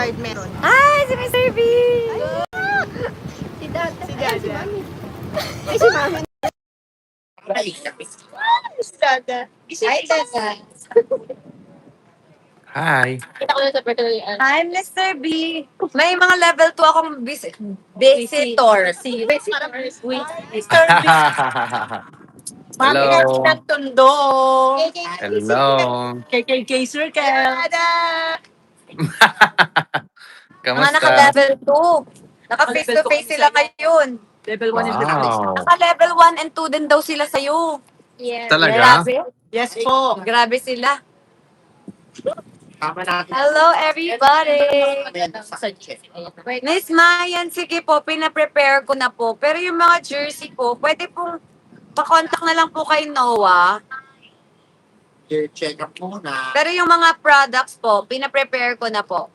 meron. Hi, si Mr. B! Si Dada. Si Dada. Si Mami. Ay, si Mami. Si Dada. Hi, Dada. Hi. Kita ko na sa personal yan. Hi, Mr. B! May mga level 2 akong visitor. Mr. B. Mami Hello. na pinagtundo. Hello. KKK Circle. Dada. Mga Kamusta? naka-level 2. Naka-face-to-face sila ngayon. Level 1 and level Wow. Naka-level 1 and 2 din daw sila sa'yo. Yes. Talaga? Grabe. 2. Yes po. Grabe sila. Tama natin. Hello, everybody! Wait, Miss Mayan, sige po, pina-prepare ko na po. Pero yung mga jersey po, pwede pong pa-contact na lang po kay Noah. Check up muna. Pero yung mga products po, pina-prepare ko na po.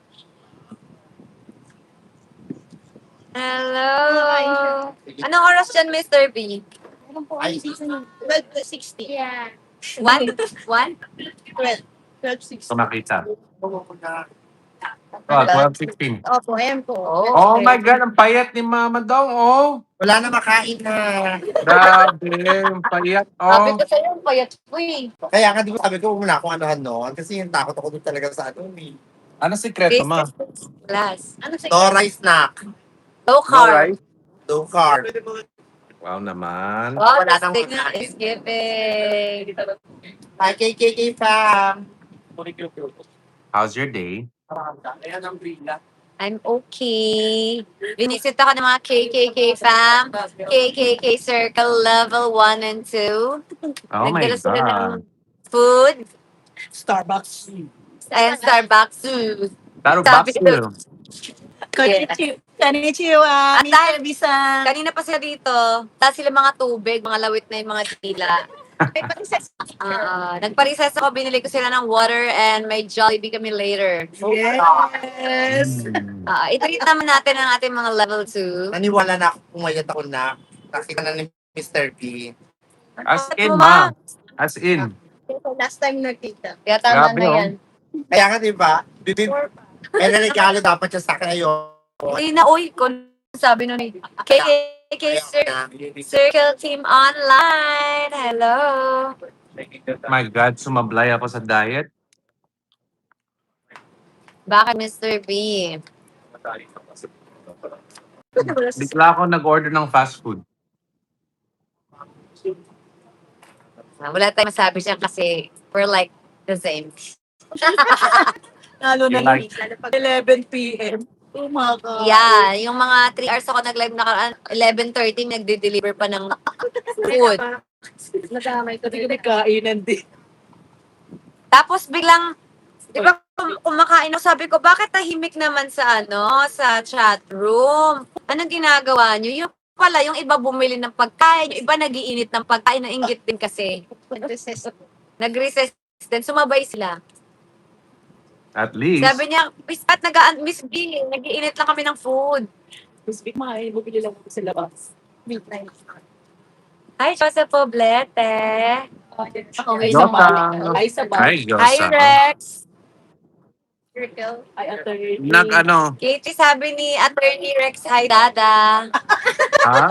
Hello! Anong oras dyan, Mr. B? Ay, 12:60. yeah. 1? 1? 12:60. Kumakita. muna. Oh, 12:16. Opo, ayan po. Oh my God, ang payat ni Mama Dong, oh. Wala na makain na. Grabe, ang payat, Sabi oh. ko sa'yo, payat po eh. Kaya nga, di ba sabi ko, muna akong anuhan noon. Kasi yung takot ako doon talaga sa ano eh. Ano sikreto, Ma? Class. Ano sa Toray snack. Low carb. Low carb. Wow naman. Wow, Wala the nang signal makain. is giving. Hi, KKK fam. How's your day? Ayan ang villa. I'm okay. Binisit ako ng mga KKK fam, KKK Circle Level 1 and 2. Oh my Nagdala sila ng God. food Starbucks. and Starbucks food. Starbucks Sabi ko- yun. Konnichiwa. At dahil- Mr. Bisan. Kanina pa sila dito, tapos sila mga tubig, mga lawit na yung mga tila. May pati-ses. Nagpa-recess ako, binili ko sila ng water and may Jollibee kami later. Yes. I-treat naman natin ang ating mga level 2. Naniwala na ako, pumayat ako na. Nakita na ni Mr. B. As in, Ma. As in. Last time nakita. Kaya tama Grabe, na oh. yan. Kaya nga, di ba? May naregalo dapat siya sa akin ngayon. Hindi na, uy, kung sabi nun eh. KKK Circle Team Online. Hello. My God, sumablay ako sa diet. Bakit, Mr. B? Bigla ako nag-order ng fast food. Wala tayong masabi siya kasi we're like the same. Lalo na Like- 11 p.m. Umaga. Yeah, yung mga 3 hours ako nag-live nakaraan, 11:30 nagde-deliver pa ng food. Nadamay ko. Hindi ko nagkainan din. Tapos biglang, di ba kumakain ako, sabi ko, bakit tahimik naman sa sa chat room? Anong ginagawa niyo? Yung pala, yung iba bumili ng pagkain, yung iba nagiinit ng pagkain, nainggit din kasi. Nag-recess. Nag-recess din, sumabay sila. At least. Sabi niya, Miss B, nagiinit lang kami ng food. Mas big mga bumili lang ako sa labas. Midnight. Hi, Joseph Poblete. Okay, Jota. sa balik. Ay, sa Ay, balik. Hi, Diyosa. Rex. Circle. Ay, attorney. Katie, sabi ni Attorney Rex, hi, Dada. Ha?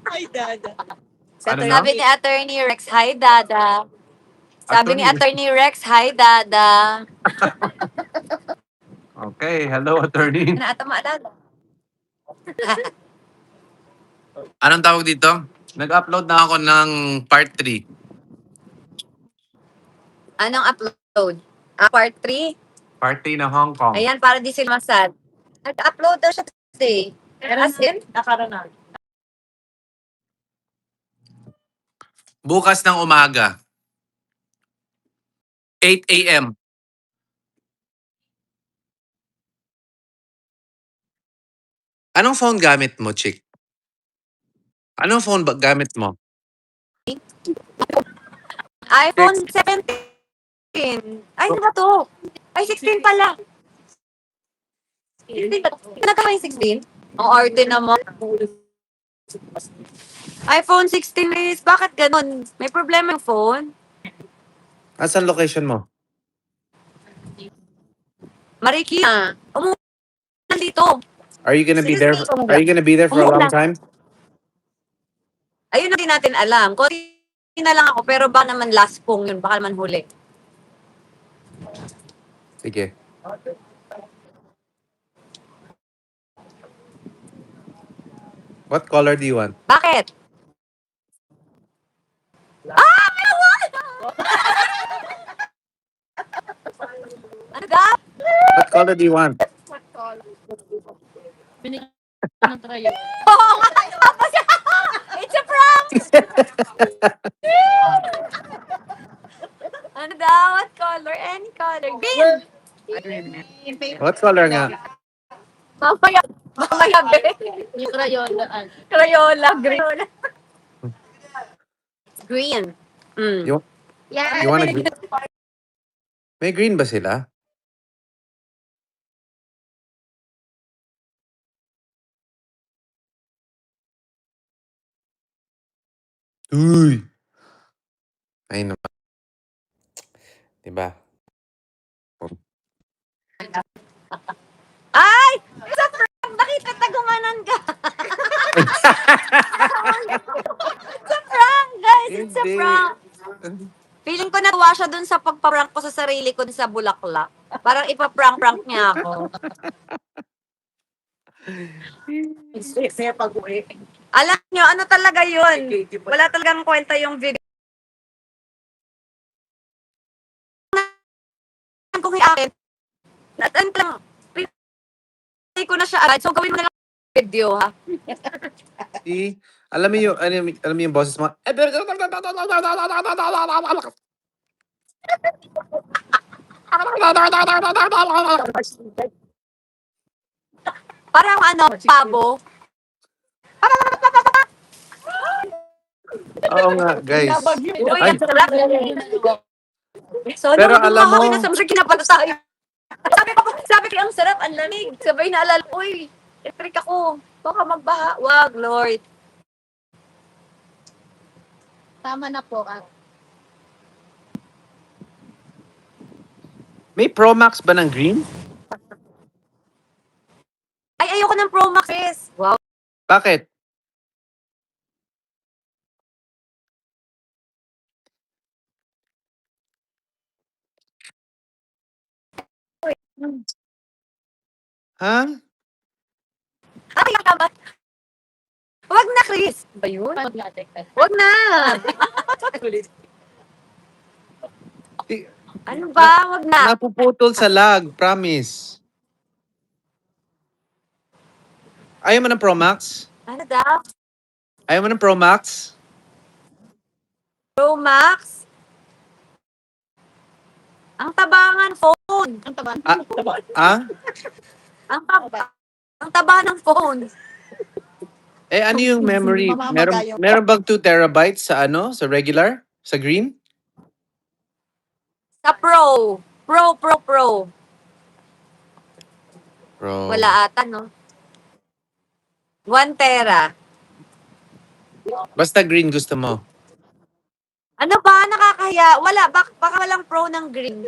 Ay, dada. Ano na? Sabi ni Attorney Rex, hi, Dada. Sabi ni Attorney- Attorney Rex, hi, Dada. Okay, hello, attorney. Ano ata maalala? Anong tawag dito? Nag-upload na ako ng part 3. Anong upload? Part 3? Part 3 na Hong Kong. Ayan, para di sila masad. Nag-upload daw siya today. As in? Nakaranan. Bukas ng umaga. 8 a.m. Anong phone gamit mo, chick? Anong phone gamit mo? iPhone 17. Ay, ano ba to? Ay, 16 pala. 16 ba? Nagkaka yung 16? Ang arte naman. iPhone 16 is, bakit ganun? May problema yung phone? Asan location mo? Marikina. dito. Are you gonna be there? Seriously. Are you gonna be there for a long time? Ayun na din natin alam. Konti na lang ako, pero baka naman last pong yun. Baka naman huli. Sige. What color do you want? Bakit? Ah! Meron! Ano daw? What color do you want? What color? Binigyan ng trayo. Oo nga! Tapos, it's a prank! Ano daw? What color? Any color. Green! What color nga? Mamaya. Mamaya, be. Yung crayola. Crayola. Green. Green. Mm. You, Yeah. you wanna green? May green ba sila? Uy! Ay naman. Diba? Ay! It's a prank! Bakit natagumanan ka? It's a prank, guys! It's a Hindi. prank! Feeling ko natuwa siya dun sa pagpa-prank ko sa sarili ko dun sa bulaklak. Parang ipaprank-prank niya ako. Stress niya pag-uwi. Alam nyo, ano talaga yun? Wala talagang kwenta yung video. Kung akin, natin lang, pinay ko na siya agad. So, gawin mo na lang video, ha? See? Alam mo yung boses mo? Parang ano, pabo. Oo nga, guys. Uy, Ay. ang sarap. So, Pero nung alam mo- kinasama kinapalo tayo. Sabi ko, ang sarap, ang lamig. Sabay na alala, uy, electric ako. Baka magbaha. Wag, Lord. Tama na po. May Pro Max ba ng green? Ay, ayoko ng Pro Max. Wow. Bakit? Ha? Ay, ang tama. Wag na, Chris. Ba yun? Wag na. Di- Ano ba? Wag na. Napuputol sa lag, promise. Ayaw mo ng Pro Max? Ano daw? Ayaw mo ng Pro Max? Pro Max? Ang tabangan phone. Ang taba. Ah? Ang taba ng phone. Eh, ano yung memory? Meron bang 2 terabytes sa ano? Sa regular? Sa green? Sa Pro. Pro. Bro. Wala ata, no? 1 tera. Basta green gusto mo. Ano ba? Nakakahiya. Wala. Baka walang Pro ng green.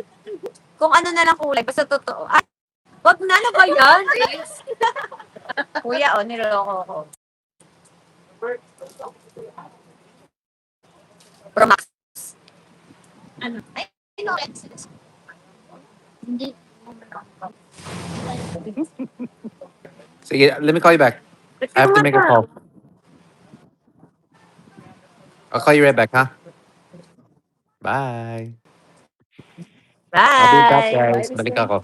Kung ano na lang kulay. Basta totoo. Ay, wag na. Ano ba yan? Kuya, niloloko ko. Pro Max. Ano? Ay, no, it's... Hindi. Sige, let me call you back. I have to make a call. I'll call you right back, huh? Bye. I'll be back, Bye. guys. Balik ako.